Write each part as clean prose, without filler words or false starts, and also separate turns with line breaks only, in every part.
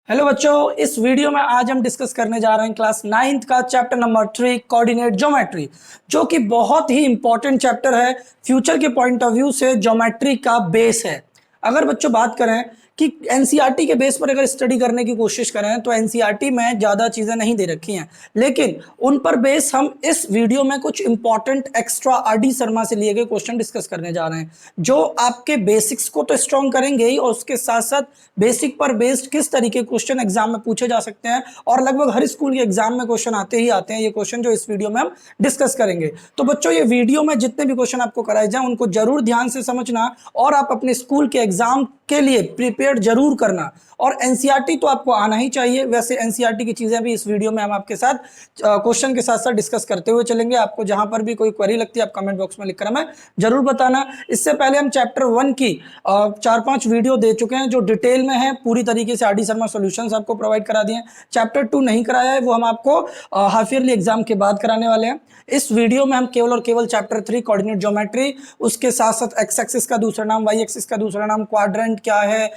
Hello बच्चों, इस video में आज हम डिस्कस करने जा रहे हैं क्लास 9th का चैप्टर नंबर 3 कोऑर्डिनेट ज्योमेट्री, जो कि बहुत ही इंपॉर्टेंट चैप्टर है। फ्यूचर के पॉइंट ऑफ व्यू से ज्योमेट्री का बेस है। अगर बच्चों बात करें कि एनसीईआरटी के बेस पर अगर स्टडी करने की कोशिश करें तो एनसीईआरटी में ज़्यादा चीज़ें नहीं दे रखी हैं, लेकिन उन पर बेस हम इस वीडियो में कुछ इंपॉर्टेंट एक्स्ट्रा आरडी शर्मा से लिए गए क्वेश्चन डिस्कस करने जा रहे हैं, जो आपके बेसिक्स को तो स्ट्रॉन्ग करेंगे ही और उसके साथ साथ बेसिक पर बेस्ड किस तरीके क्वेश्चन एग्जाम में पूछे जा सकते हैं। और लगभग हर स्कूल के एग्जाम में क्वेश्चन आते ही आते हैं ये क्वेश्चन, जो इस वीडियो में हम डिस्कस करेंगे। तो बच्चों, ये वीडियो में जितने भी क्वेश्चन आपको कराए जाए उनको जरूर ध्यान से समझना और आप अपने स्कूल के एग्जाम के लिए प्रिपेयर जरूर करना। और एनसीईआरटी तो आपको आना ही चाहिए। वैसे एनसीईआरटी की चीजें भी इस वीडियो में हम आपके साथ क्वेश्चन के साथ साथ डिस्कस करते हुए चलेंगे। आपको जहां पर भी कोई क्वेरी लगती है आप कमेंट बॉक्स में लिखकर हमें जरूर बताना। इससे पहले हम चैप्टर 1 की 4-5 वीडियो दे चुके हैं जो डिटेल में है, पूरी तरीके से आरडी शर्मा सॉल्यूशंस आपको प्रोवाइड करा दिए हैं। चैप्टर 2 नहीं कराया है, वो हम आपको हाफ ईयरली एग्जाम के बाद कराने वाले हैं। इस वीडियो में हम केवल और केवल चैप्टर 3 कोऑर्डिनेट ज्योमेट्री, उसके साथ साथ एक्स एक्सिस का दूसरा नाम, वाई एक्सिस का दूसरा नाम, क्वाड्रेंट क्या है,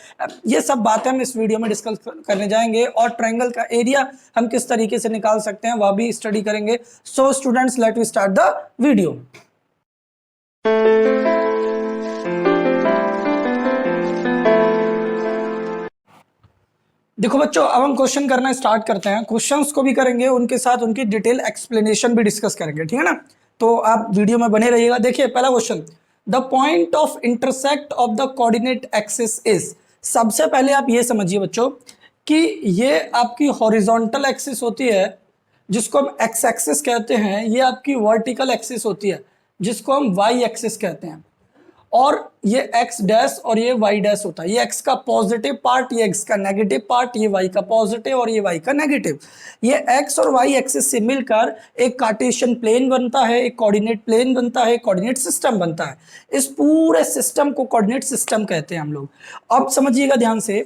ये सब बातें हम इस वीडियो में डिस्कस करने जाएंगे। और ट्रायंगल का एरिया हम किस तरीके से निकाल सकते हैं वह भी स्टडी करेंगे। So students, let we start the video. देखो बच्चों, अब हम क्वेश्चन करना स्टार्ट करते हैं। क्वेश्चंस को भी करेंगे, उनके साथ उनकी डिटेल एक्सप्लेनेशन भी डिस्कस करेंगे, ठीक है ना। तो आप वीडियो में बने रहिएगा। देखिए पहला question, the point of intersect of the coordinate axis is. सबसे पहले आप ये समझिए बच्चों कि ये आपकी हॉरिजॉन्टल एक्सिस होती है जिसको हम एक्स एक्सिस कहते हैं, ये आपकी वर्टिकल एक्सिस होती है जिसको हम वाई एक्सिस कहते हैं, और ये एक्स डैश और ये वाई डैश होता है। ये एक्स का पॉजिटिव पार्ट, ये एक्स का नेगेटिव पार्ट, ये वाई का पॉजिटिव और ये वाई का नेगेटिव। ये एक्स और वाई एक्सिस से मिलकर एक कार्टेशियन प्लेन बनता है, एक कोऑर्डिनेट प्लेन बनता है, कोऑर्डिनेट सिस्टम बनता है। इस पूरे सिस्टम को कोऑर्डिनेट सिस्टम कहते हैं हम लोग। अब समझिएगा ध्यान से,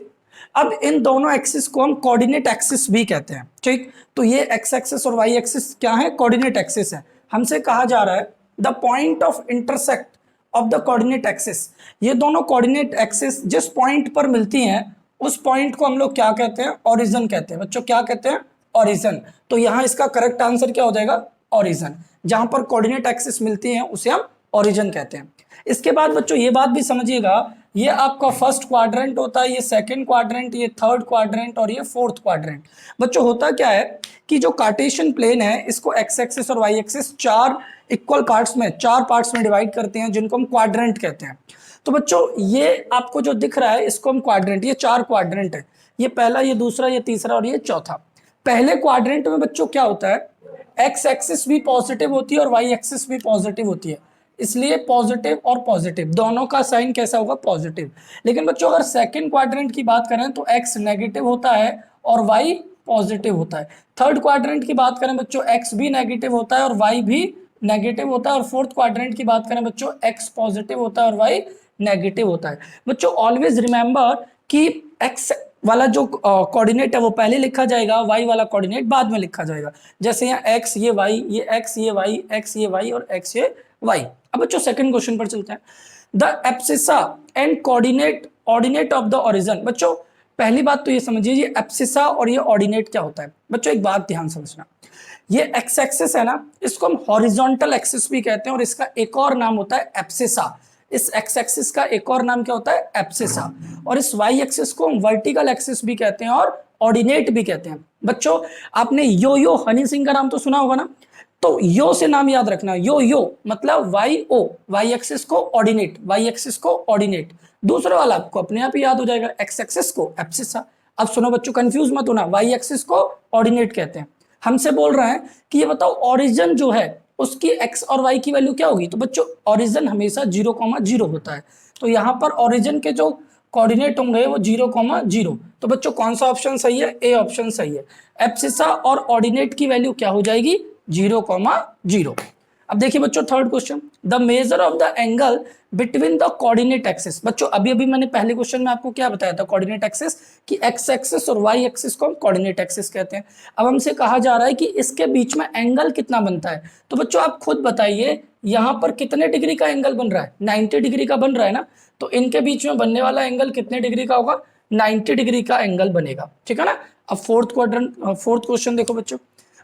अब इन दोनों एक्सिस को हम कोऑर्डिनेट एक्सिस भी कहते हैं, ठीक। तो ये एक्स एक्सिस और वाई एक्सिस क्या है? कोऑर्डिनेट एक्सिस है। हमसे कहा जा रहा है the point of intersect of the coordinate axis. ये दोनों कोऑर्डिनेट एक्सिस जिस पॉइंट पर मिलती हैं उस पॉइंट को हम लोग क्या कहते हैं? ओरिजिन कहते हैं। बच्चों क्या कहते हैं? ओरिजिन। तो यहाँ इसका करेक्ट आंसर क्या हो जाएगा? ओरिजिन। जहां पर कोऑर्डिनेट एक्सिस मिलती हैं उसे हम ओरिजिन कहते हैं। इसके बाद बच्चों ये बात भी समझिएगा, ये आपका फर्स्ट क्वाड्रेंट होता है, ये सेकंड क्वाड्रेंट, ये थर्ड क्वाड्रेंट और ये फोर्थ क्वाड्रेंट। बच्चों होता क्या है कि जो कार्टेशियन प्लेन है इसको एक्स एक्सिस और वाई एक्सिस चार इक्वल पार्ट्स में, चार पार्ट्स में डिवाइड करते हैं जिनको हम क्वाड्रेंट कहते हैं। तो बच्चों ये आपको जो दिख रहा है इसको हम क्वाड्रेंट, ये चार क्वाड्रेंट है, ये पहला, ये दूसरा, ये तीसरा और ये चौथा। पहले क्वाड्रेंट में बच्चों क्या होता है? एक्स एक्सिस भी पॉजिटिव होती है और वाई एक्सिस भी पॉजिटिव होती है, इसलिए पॉजिटिव और पॉजिटिव दोनों का साइन कैसा होगा? पॉजिटिव। लेकिन बच्चों अगर सेकंड क्वाड्रेंट की बात करें तो एक्स नेगेटिव होता है और वाई पॉजिटिव होता है। थर्ड क्वाड्रेंट की बात करें बच्चों, एक्स भी नेगेटिव होता है और वाई भी नेगेटिव होता है। और फोर्थ क्वाड्रेंट की बात करें बच्चों, एक्स पॉजिटिव होता है और वाई नेगेटिव होता है। बच्चों ऑलवेज रिमेंबर कि एक्स वाला जो कोऑर्डिनेट है वो पहले लिखा जाएगा, वाई वाला कोऑर्डिनेट बाद में लिखा जाएगा। जैसे यहाँ एक्स ये वाई, ये एक्स ये वाई, एक्स ये वाई और एक्स ये वाई। अब बच्चों सेकंड क्वेश्चन पर चलते हैं। The abscissa and coordinate ordinate of the origin. बच्चों पहली बात तो ये समझिए, ये एब्सिसा और ये ऑर्डिनेट क्या होता है। बच्चों एक बात ध्यान समझना, ये एक्स एक्सिस है ना, इसको हम हॉरिजॉन्टल एक्सिस भी कहते हैं और इसका एक और नाम होता है एब्सिसा। इस एक्स एक्सिस का एक और नाम क्या होता है? एब्सिसा। और इस वाई एक्सिस को हम वर्टिकल एक्सिस भी कहते हैं और ऑर्डिनेट भी कहते हैं। बच्चों आपने यो यो हनी सिंह का नाम तो सुना होगा ना, तो यो से नाम याद रखना, यो यो मतलब वाई ओ, वाई एक्सिस को ऑर्डिनेट, वाई एक्सिस को ऑर्डिनेट। दूसरा वाला आपको अपने आप ही याद हो जाएगा, एक्स एक्सिस को एब्सिसा। अब सुनो बच्चों, कंफ्यूज मत होना, वाई एक्सिस को ऑर्डिनेट कहते हैं। हमसे बोल रहे हैं कि ये बताओ ओरिजिन जो है उसकी एक्स और वाई की वैल्यू क्या होगी। तो बच्चों ओरिजिन हमेशा 0,0 होता है, तो यहाँ पर ओरिजिन के जो कोऑर्डिनेट होंगे वो 0,0। तो बच्चों कौन सा ऑप्शन सही है? ए ऑप्शन सही है। एब्सिसा और ऑर्डिनेट की वैल्यू क्या हो जाएगी? 0,0। अब देखिए बच्चों third question, the measure of the angle between the coordinate axis. बच्चों अभी मैंने पहले क्वेश्चन में आपको क्या बताया था? कोऑर्डिनेट एक्सिस कि एक्स एक्सिस और वाई एक्सिस को हम कोऑर्डिनेट एक्सिस कहते हैं। अब हमसे कहा जा रहा है कि इसके बीच में एंगल कितना बनता है। तो बच्चों आप खुद बताइए, यहाँ पर कितने डिग्री का एंगल बन रहा है? 90 डिग्री का बन रहा है ना, तो इनके बीच में बनने वाला एंगल कितने डिग्री का होगा? 90 डिग्री का एंगल बनेगा, ठीक है ना। अब फोर्थ क्वेश्चन देखो बच्चों,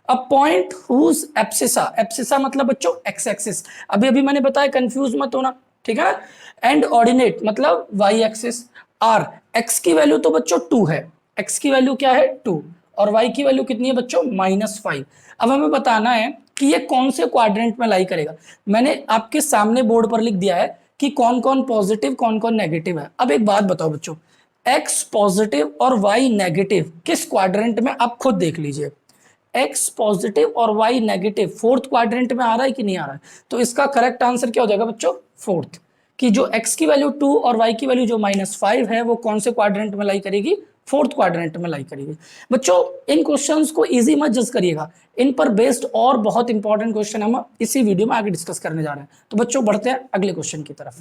a point whose abscissa, abscissa मतलब बच्चों एक्स एक्सिस, अभी अभी मैंने बताया, कंफ्यूज मत होना, ठीक है ना। एंड ऑर्डिनेट मतलब वाई एक्सिस आर, एक्स की वैल्यू तो बच्चों 2 है, एक्स की वैल्यू क्या है 2, और वाई की वैल्यू कितनी है बच्चों -5। अब हमें बताना है कि ये कौन से क्वाड्रेंट में लाई करेगा। मैंने आपके सामने बोर्ड पर लिख दिया है कि कौन कौन पॉजिटिव कौन कौन नेगेटिव है। अब एक बात बताओ बच्चों, एक्स पॉजिटिव और वाई नेगेटिव किस क्वाड्रेंट में, आप खुद देख लीजिए। एक्स पॉजिटिव और वाई नेगेटिव फोर्थ क्वाड्रेंट में आ रहा है कि नहीं आ रहा है, तो इसका करेक्ट आंसर क्या हो जाएगा बच्चों, फोर्थ। कि जो एक्स की वैल्यू 2 और वाई की वैल्यू जो -5 है वो कौन से क्वाड्रेंट में लाई करेगी, फोर्थ क्वाड्रेंट में लाई करेगी। बच्चों इन क्वेश्चंस को इजी मत जज करिएगा, इन पर बेस्ड और बहुत इंपॉर्टेंट क्वेश्चन हम इसी वीडियो में आगे डिस्कस करने जा रहे हैं। तो बच्चों बढ़ते हैं अगले क्वेश्चन की तरफ।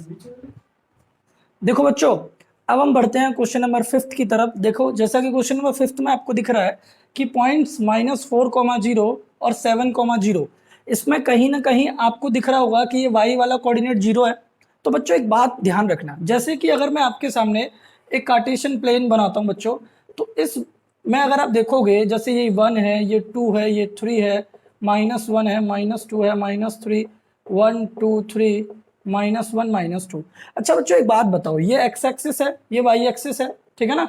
देखो बच्चों, अब हम बढ़ते हैं क्वेश्चन नंबर 5 की तरफ। देखो जैसा कि क्वेश्चन नंबर 5 में आपको दिख रहा है कि पॉइंट्स -4,0 और 7,0, इसमें कहीं ना कहीं आपको दिख रहा होगा कि ये वाई वाला कोऑर्डिनेट 0 है। तो बच्चों एक बात ध्यान रखना, जैसे कि अगर मैं आपके सामने एक कार्टेशियन प्लेन बनाता हूं बच्चों, तो इस में अगर आप देखोगे, जैसे ये 1 है, ये 2 है, ये 3 है, -1 है, -2 है, -3, 1 2 3, -1 -2। अच्छा बच्चों एक बात बताओ, ये एक्स एक्सिस है, ये वाई एक्सिस है, ठीक है ना।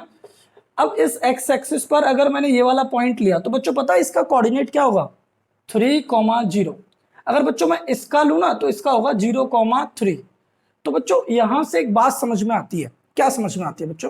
अब इस एक्स एक्सिस पर अगर मैंने ये वाला पॉइंट लिया तो बच्चों पता है इसका कोऑर्डिनेट क्या होगा, 3,0। अगर बच्चों मैं इसका लूँ ना तो इसका होगा 0,3। तो बच्चों यहां से एक बात समझ में आती है, क्या समझ में आती है बच्चों,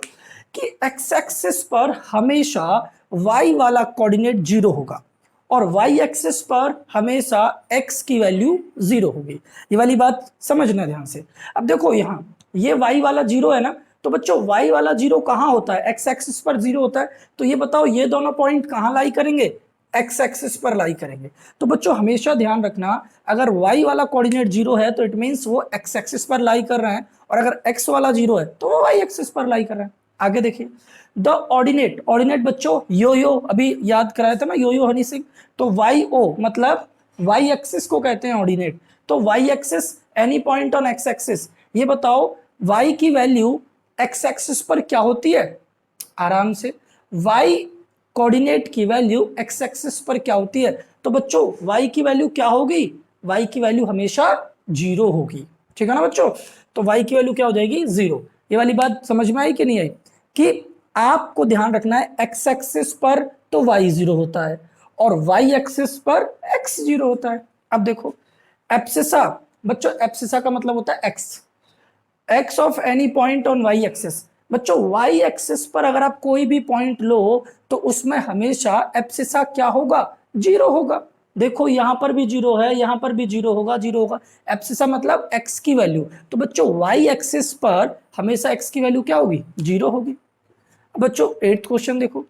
कि एक्स एक्सिस पर हमेशा वाई वाला कोऑर्डिनेट 0 होगा और वाई एक्सिस पर हमेशा एक्स की वैल्यू 0 होगी। ये वाली बात समझना ध्यान से। अब देखो यहाँ ये वाई वाला 0 है ना, तो बच्चों वाई वाला 0 कहाँ होता है, एक्स एक्सिस पर 0 होता है। तो ये बताओ ये दोनों पॉइंट कहाँ लाई करेंगे, एक्स एक्सिस पर लाई करेंगे। तो बच्चों हमेशा ध्यान रखना, अगर y वाला कोऑर्डिनेट 0 है तो इट मींस वो x एक्सिस पर लाई कर रहे हैं, और अगर x वाला 0 है तो वो y एक्सिस पर लाई कर रहे हैं। आगे देखिए, द ऑर्डिनेट, ऑर्डिनेट बच्चों यो यो, अभी याद कराया था ना यो यो हनी सिंह, तो वाई ओ मतलब y एक्सिस को कहते हैं ऑर्डिनेट। तो y axis any point on x axis, ये बताओ y की वैल्यू x एक्सिस पर क्या होती है, आराम से, y कोऑर्डिनेट की वैल्यू x एक्सिस पर क्या होती है, तो बच्चों y की वैल्यू क्या होगी, y की वैल्यू हमेशा 0 होगी, ठीक है ना बच्चों। तो y की वैल्यू क्या हो जाएगी 0। ये वाली बात समझ में आई कि नहीं आई, कि आपको ध्यान रखना है x एक्सिस पर तो y 0 होता है और y एक्सिस पर x 0 होता है। अब देखो एब्सिसा, बच्चों एब्सिसा का मतलब होता है x of any point on y axis. बच्चों y एक्सिस पर अगर आप कोई भी पॉइंट लो तो उसमें हमेशा एब्सिसा क्या होगा, 0 होगा। देखो यहां पर भी 0 है, यहां पर भी 0 होगा, 0 होगा। एब्सिसा मतलब x की वैल्यू, तो बच्चों y एक्सिस पर हमेशा x की वैल्यू क्या होगी, 0 होगी। बच्चों 8th क्वेश्चन देखो,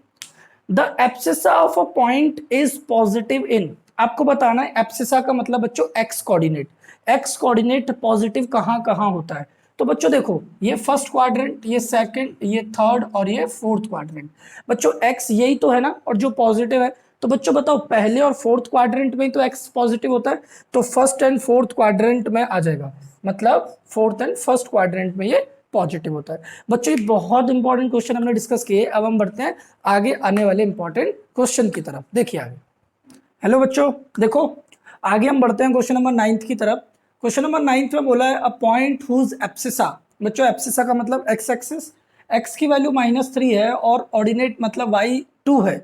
the abscissa of a point is positive in, आपको बताना है एब्सिसा का मतलब बच्चों x coordinate, x coordinate positive कहां कहां होता है। तो बच्चों देखो ये फर्स्ट क्वाड्रेंट, ये सेकंड, ये थर्ड और ये फोर्थ क्वाड्रेंट। बच्चों एक्स यही तो है ना, और जो पॉजिटिव है, तो बच्चों बताओ पहले और फोर्थ क्वाड्रेंट में तो एक्स पॉजिटिव होता है, तो फर्स्ट एंड फोर्थ क्वाड्रेंट में आ जाएगा, मतलब फोर्थ एंड फर्स्ट क्वाड्रेंट में ये पॉजिटिव होता है। बच्चों ये बहुत इंपॉर्टेंट क्वेश्चन हमने डिस्कस किए। अब हम बढ़ते हैं आगे आने वाले इंपॉर्टेंट क्वेश्चन की तरफ। देखिए आगे, हेलो बच्चों देखो आगे हम बढ़ते हैं क्वेश्चन नंबर 9 की तरफ। क्वेश्चन नंबर 9 में बोला है अ पॉइंट हुज एब्सिसा, बच्चों एब्सिसा का मतलब एक्स एक्सिस, एक्स की वैल्यू -3 है और ऑर्डिनेट मतलब y 2 है।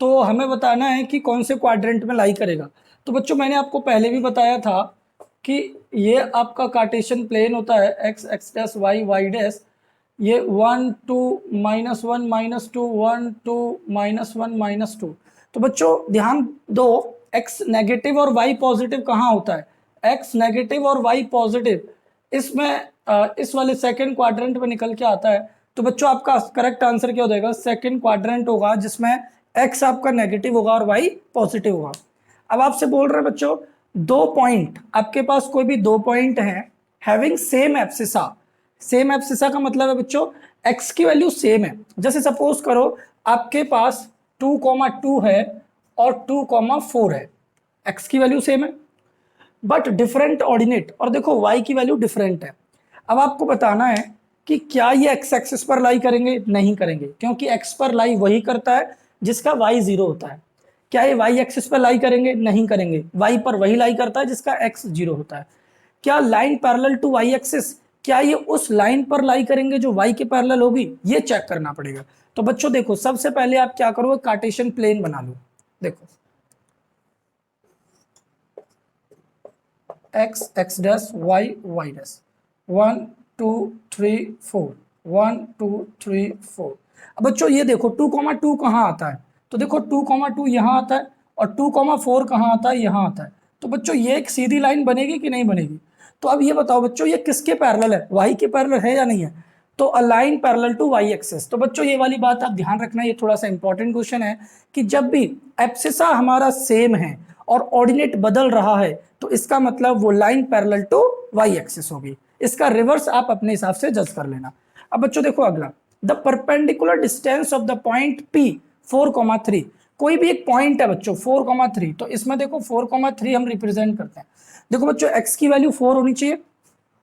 तो हमें बताना है कि कौन से क्वाड्रेंट में लाई करेगा। तो बच्चों मैंने आपको पहले भी बताया था कि ये आपका कार्टेशियन प्लेन होता है, x x dash y y dash, ये 1 2 -1 -2 1 2 -1 -2। तो बच्चों ध्यान दो, x नेगेटिव और y पॉजिटिव कहाँ होता है, x नेगेटिव और y पॉजिटिव इसमें इस वाले सेकंड क्वाड्रेंट में निकल के आता है। तो बच्चों आपका करेक्ट आंसर क्या हो जाएगा, सेकंड क्वाड्रेंट होगा जिसमें x आपका नेगेटिव होगा और y पॉजिटिव होगा। अब आपसे बोल रहे हैं बच्चों दो पॉइंट, आपके पास कोई भी दो पॉइंट हैं having same abscissa, same abscissa का मतलब है बच्चों x की वैल्यू सेम है। जैसे सपोज करो आपके पास 2,2 है और 2,4 है, x की वैल्यू सेम है बट डिफरेंट ऑर्डिनेट, और देखो y की वैल्यू डिफरेंट है। अब आपको बताना है कि क्या ये एक्स एक्सिस पर लाई करेंगे, नहीं करेंगे, क्योंकि एक्स पर लाई वही करता है जिसका वाई जीरो होता है। क्या ये वाई एक्सिस पर लाई करेंगे, नहीं करेंगे, वाई पर वही लाई करता है जिसका एक्स जीरो होता है। क्या line parallel to y axis, क्या ये उस लाइन पर लाई करेंगे जो वाई के पैरेलल होगी, ये चेक करना पड़ेगा। तो बच्चों देखो, सबसे पहले आप क्या करो, कार्टेशियन प्लेन बना लो। देखो x x dash y y dash, 1 2 3 4, 1 2 3 4। अब बच्चों ये देखो 2,2 कहाँ आता है, तो देखो 2,2 यहाँ आता है, और 2,4 कहाँ आता है, यहाँ आता है। तो बच्चों ये एक सीधी लाइन बनेगी कि नहीं बनेगी। तो अब ये बताओ बच्चों, ये किसके पैरेलल है, वाई के पैरेलल है या नहीं है। तो a line parallel to y axis. तो बच्चों ये वाली बात आप ध्यान रखना, ये थोड़ा सा इंपॉर्टेंट क्वेश्चन है कि जब भी एब्सिसा हमारा सेम है और ऑर्डिनेट बदल रहा है, तो इसका मतलब वो line parallel to y axis होगी। इसका रिवर्स आप अपने हिसाब से जज कर लेना। अब बच्चों देखो अगला, the perpendicular distance of the point P 4,3। कोई भी एक पॉइंट है बच्चों 4,3, तो इसमें देखो 4,3 हम रिप्रेजेंट करते हैं। देखो बच्चों x की वैल्यू 4 होनी चाहिए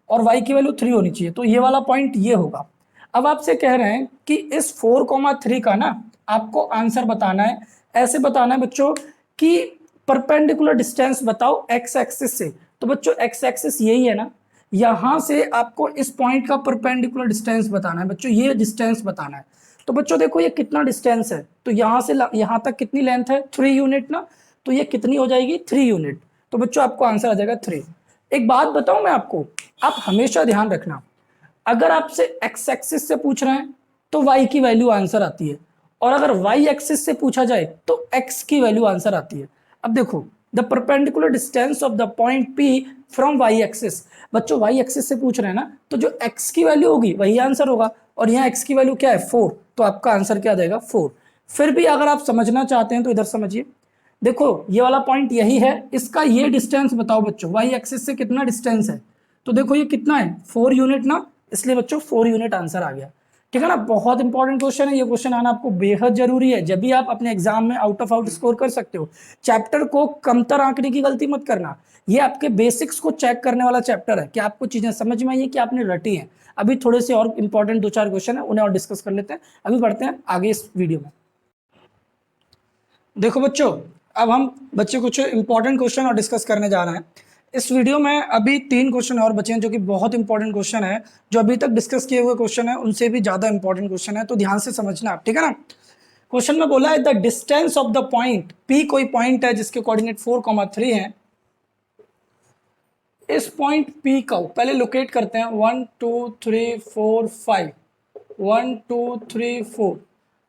और y की वैल्यू 3 होनी चाहिए, तो ये वाला पॉइंट ये होगा। अब आपसे कह रहे हैं कि इस 4,3 का ना आपको आंसर बताना है। ऐसे बताना है बच्चों कि परपेंडिकुलर डिस्टेंस बताओ x एक्सिस से। तो बच्चों x एक्सिस यही है ना, यहां से आपको इस पॉइंट का परपेंडिकुलर डिस्टेंस बताना है बच्चों, ये डिस्टेंस बताना है। तो बच्चों देखो ये कितना डिस्टेंस है, तो यहां से यहां तक कितनी लेंथ है, 3 यूनिट ना, तो ये कितनी हो जाएगी, 3 यूनिट। तो बच्चों आपको आंसर आ जाएगा 3। एक बात बताऊं मैं आपको, आप हमेशा ध्यान रखना, अगर आपसे x एक्सिस से पूछ रहे हैं तो y की वैल्यू आंसर आती है, और अगर y एक्सिस से पूछा जाए तो x की वैल्यू आंसर आती है। अब देखो, the perpendicular distance of the point P from y axis. बच्चों y एक्सिस से पूछ रहे हैं ना, तो जो x की वैल्यू होगी वही आंसर होगा, और यहाँ x की वैल्यू क्या है, 4, तो आपका आंसर क्या आ जाएगा, 4। फिर भी अगर आप समझना चाहते हैं तो इधर समझिए, देखो ये वाला पॉइंट यही है, इसका ये डिस्टेंस बताओ बच्चों, y एक्सिस से कितना डिस्टेंस है। तो देखो ये कितना है, 4 यूनिट ना, इसलिए बच्चों 4 यूनिट आंसर आ गया। ठीक है ना, बहुत इंपॉर्टेंट क्वेश्चन है, ये क्वेश्चन आना आपको बेहद जरूरी है, जब भी आप अपने एग्जाम में आउट ऑफ आउट स्कोर कर सकते हो। चैप्टर को कमतर आंकने की गलती मत करना, ये आपके बेसिक्स को चेक करने वाला चैप्टर है कि आपको चीजें समझ में आई है कि आपने रटी हैं। अभी थोड़े से और इंपॉर्टेंट 2-4 क्वेश्चन है, उन्हें और डिस्कस कर लेते हैं। अभी बढ़ते हैं आगे इस वीडियो में। देखो बच्चों, अब हम बच्चे कुछ इंपॉर्टेंट क्वेश्चन और डिस्कस करने जा रहे हैं इस वीडियो में। अभी 3 क्वेश्चन और बचे हैं जो कि बहुत इंपॉर्टेंट क्वेश्चन है, जो अभी तक डिस्कस किए हुए क्वेश्चन है उनसे भी ज्यादा इंपॉर्टेंट क्वेश्चन है, तो ध्यान से समझना आप, ठीक है ना। क्वेश्चन में बोला है the distance of the point P, कोई पॉइंट है जिसके कोऑर्डिनेट 4,3 है। इस पॉइंट P का पहले लोकेट करते हैं, 1 2 3 4 5, 1 2 3 4।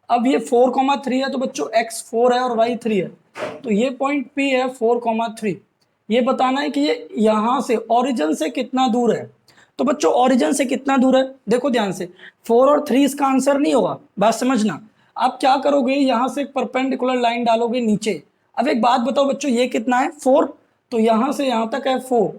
अब ये 4,3 है, तो बच्चों x 4 है और y 3 है, तो ये पॉइंट P है 4,3। ये बताना है कि ये यहां से ओरिजिन से कितना दूर है। तो बच्चों ओरिजिन से कितना दूर है, देखो ध्यान से, 4 और 3 इसका आंसर नहीं होगा, बात समझना। आप क्या करोगे, यहां से एक परपेंडिकुलर लाइन डालोगे नीचे। अब एक बात बताओ बच्चों, ये कितना है, 4, तो यहां से यहां तक है 4,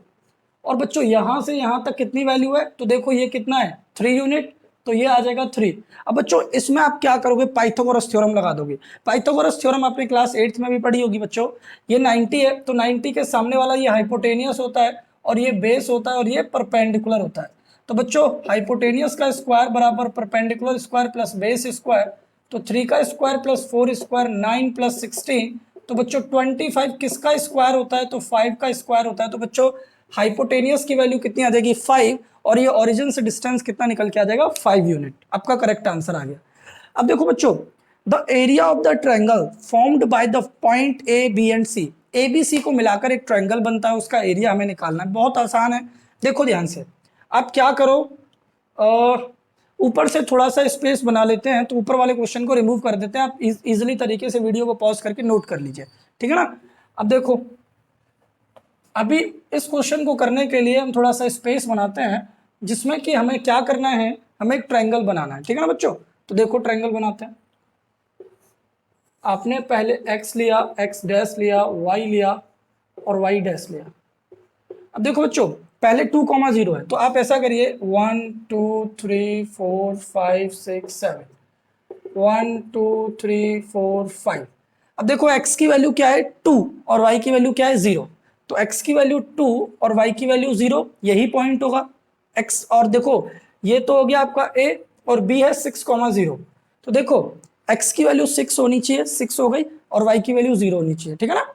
और बच्चों यहां से यहां तक कितनी वैल्यू है, तो देखो ये कितना है, 3 यूनिट, तो ये आ जाएगा 3। अब बच्चों इसमें आप क्या करोगे, पाइथागोरस थ्योरम लगा दोगे। पाइथागोरस थ्योरम आपने क्लास 8th में भी पढ़ी होगी बच्चों। ये 90 है, तो 90 के सामने वाला ये हाइपोटेनियस होता है, और ये बेस होता है, और ये परपेंडिकुलर होता है। तो बच्चों हाइपोटेनियस का स्क्वायर बराबर perpendicular square plus base square, तो 3 का स्क्वायर प्लस 4 स्क्वायर 9 प्लस 16। तो बच्चों 25 किसका स्क्वायर होता है, तो 5 का स्क्वायर होता है। तो बच्चों हाइपोटेनियस की वैल्यू कितनी आ जाएगी, 5, और ये ओरिजिन से डिस्टेंस कितना निकल के आ जाएगा, 5 यूनिट। आपका करेक्ट आंसर आ गया। अब देखो बच्चों, the area of the triangle formed by the point A B and C. A B C को मिलाकर एक ट्रायंगल बनता है, उसका एरिया हमें निकालना है। बहुत आसान है, देखो ध्यान से, आप क्या करो, ऊपर से थोड़ा सा स्पेस बना लेते हैं, तो ऊपर वाले क्वेश्चन को रिमूव कर देते हैं। आप इजिली तरीके से वीडियो को पॉज करके नोट कर लीजिए, ठीक है ना। अब देखो, अभी इस क्वेश्चन को करने के लिए हम थोड़ा सा स्पेस बनाते हैं, जिसमें कि हमें क्या करना है, हमें एक ट्रायंगल बनाना है, ठीक है ना बच्चों। तो देखो ट्रायंगल बनाते हैं। आपने पहले x लिया, x डैश लिया, y लिया और y डैश लिया। अब देखो बच्चों, पहले 2,0 है, तो आप ऐसा करिए 1 2 3 4 5 6 7, 1 2 3 4 5। अब देखो x की वैल्यू क्या है, 2, और y की वैल्यू क्या है, 0। तो x की वैल्यू 2 और y की वैल्यू 0, यही पॉइंट होगा x। और देखो ये तो हो गया आपका ए, और बी है 6,0। तो देखो x की वैल्यू 6 होनी चाहिए, 6 हो गई, और y की वैल्यू 0 होनी चाहिए, ठीक है ना।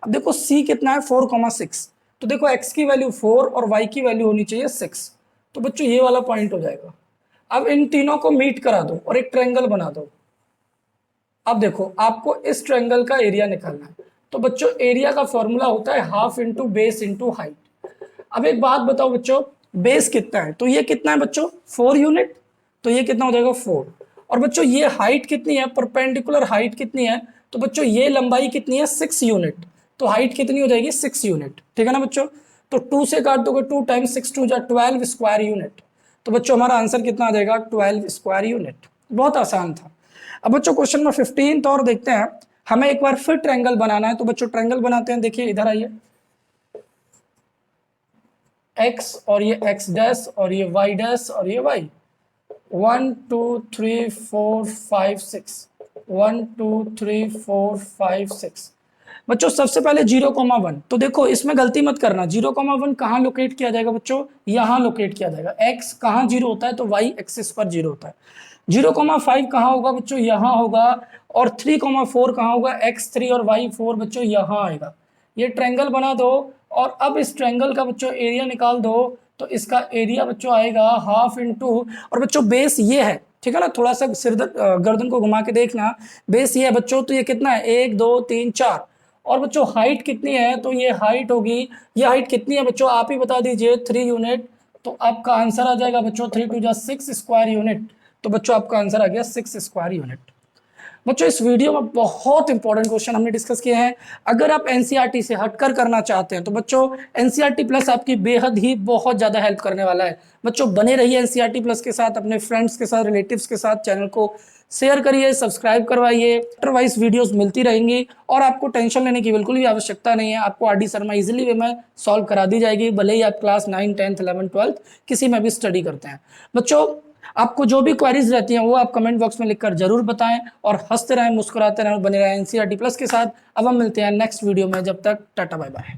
अब देखो c कितना है 4,6, तो देखो x की वैल्यू 4 और y की वैल्यू होनी चाहिए 6, तो बच्चों ये वाला पॉइंट हो जाएगा। अब इन तीनों को मीट करा दो और एक ट्रायंगल बना दो। अब देखो आपको इस ट्रायंगल का एरिया निकालना है, तो बच्चों एरिया का फॉर्मूला होता है half into base into height. अब एक बात बताओ बच्चों, बेस कितना है, तो ये कितना है बच्चों 4 यूनिट, तो ये कितना हो जाएगा 4। और बच्चों ये हाइट कितनी है, परपेंडिकुलर हाइट कितनी है, तो बच्चों ये लंबाई कितनी है 6 यूनिट, तो हाइट कितनी हो जाएगी 6 यूनिट, ठीक है ना बच्चों। तो 2 से काट दोगे, 2 टाइम्स 6 2 जा 12 स्क्वायर यूनिट, तो बच्चों हमारा आंसर कितना आ जाएगा 12 स्क्वायर यूनिट। बहुत आसान था। अब बच्चों क्वेश्चन नंबर 15 और देखते हैं, हमें एक बार फिर ट्रायंगल बनाना है, तो बच्चों ट्रायंगल बनाते हैं। देखिए इधर आइए, x और ये x डैश और ये y डैश और ये y, 1 2 3 4 5 6, 1 2 3 4 5 6। बच्चों सबसे पहले 0,1, तो देखो इसमें गलती मत करना, 0,1 कहाँ लोकेट किया जाएगा बच्चों, यहाँ लोकेट किया जाएगा। x कहाँ 0 होता है, तो y एक्सिस पर 0 होता है। 0,5 कहाँ होगा बच्चों, यहाँ होगा। और 3,4 कहाँ होगा, x3 और y4 बच्चों यहाँ आएगा। ये ट्रायंगल बना दो, और अब इस ट्रायंगल का बच्चों एरिया निकाल दो, तो इसका एरिया बच्चों आएगा हाफ इंटू, और बच्चों बेस ये है, ठीक है ना, थोड़ा सा गर्दन को घुमा के देखना, बेस ये है बच्चों, तो ये कितना है 1 2 3 4। और बच्चों हाइट कितनी है, तो ये हाइट होगी, ये हाइट कितनी है बच्चों आप ही बता दीजिए, 3 यूनिट। तो आपका आंसर आ जाएगा बच्चों 3 2 जा 6 स्क्वायर यूनिट, तो बच्चों आपका आंसर आ गया 6 स्क्वायर यूनिट। बच्चों इस वीडियो में बहुत इंपॉर्टेंट क्वेश्चन हमने डिस्कस किए हैं। अगर आप एनसीईआरटी से हटकर करना चाहते हैं, तो बच्चों एनसीईआरटी प्लस आपकी बेहद ही बहुत ज़्यादा हेल्प करने वाला है। बच्चों बने रहिए एनसीईआरटी प्लस के साथ, अपने फ्रेंड्स के साथ, रिलेटिव्स के साथ, चैनल को शेयर करिए, सब्सक्राइब करवाइए, चैप्टर वाइज वीडियोस मिलती रहेंगी, और आपको टेंशन लेने की बिल्कुल भी आवश्यकता नहीं है। आपको आरडी शर्मा इजीली वे में सॉल्व करा दी जाएगी, भले ही आप क्लास 9 10th 11th 12th किसी में भी स्टडी करते हैं। बच्चों आपको जो भी क्वेरीज रहती हैं वो आप कमेंट बॉक्स में लिखकर जरूर बताएं, और हंसते रहें, मुस्कुराते रहें, और बने रहें एनसीईआरटी प्लस के साथ। अब हम मिलते हैं नेक्स्ट वीडियो में, जब तक टाटा बाय बाय।